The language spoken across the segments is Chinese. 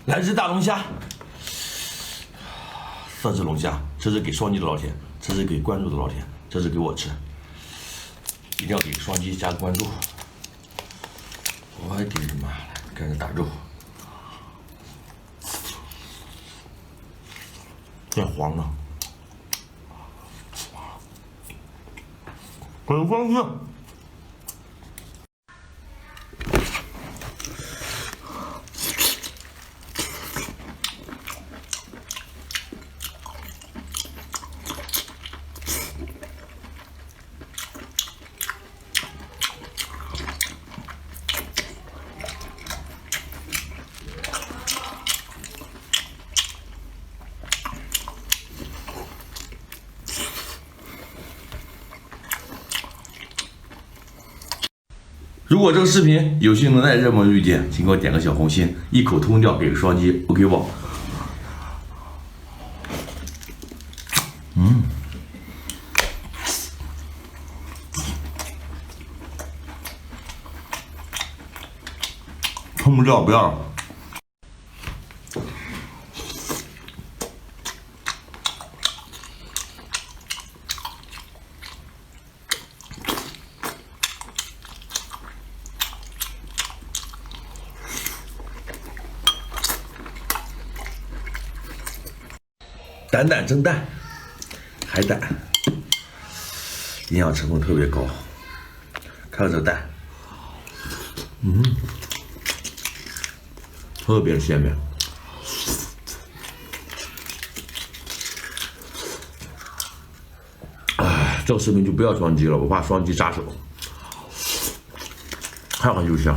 来只大龙虾，4只龙虾，这是给双击的老铁，这是给关注的老铁，这是给我吃，一定要给双击加个关注。我的妈呀，开始打肉，变黄了，很方便。如果这个视频有幸能在热门遇见，请给我点个小红心，一口通掉给个双击 ，OK 不？冲不掉不要了。胆胆蒸蛋，海胆，营养成分特别高。看这蛋，特别鲜美。哎，这个视频就不要双击了，我怕双击扎手。看看就香。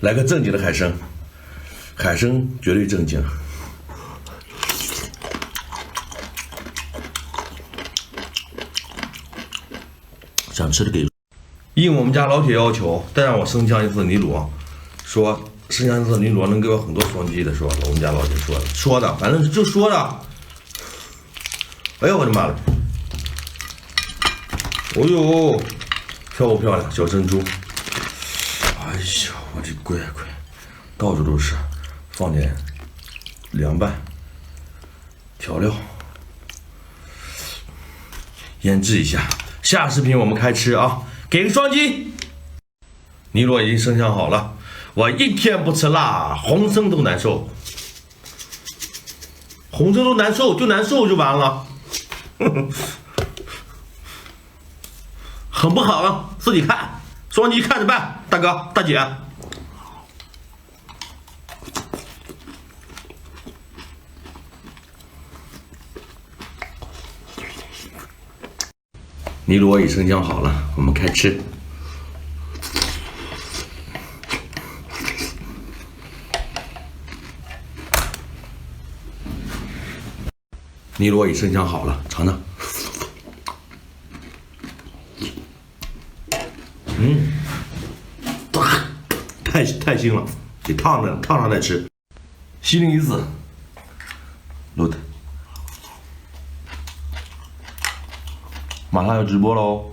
来个正经的海参。海参绝对正经，想吃的给。应我们家老铁要求，再让我生姜一次尼罗，说生姜一次尼罗能给我很多双击的，说我们家老铁说的，反正就说的。哎呦我的妈了！哦呦，漂不漂亮？小珍珠。哎呀，我的乖乖，到处都是。放点凉拌调料，腌制一下。下视频我们开吃啊！给个双击。尼罗已经生香好了，我一天不吃辣，红参都难受，红参都难受，就难受就完了。很不好啊，自己看，双击看着办，大哥大姐。尼罗已生姜好了，我们开吃。尼罗已生姜好了，尝尝。太腥了，得烫上再吃。西林鱼子，录的。马上要直播喽！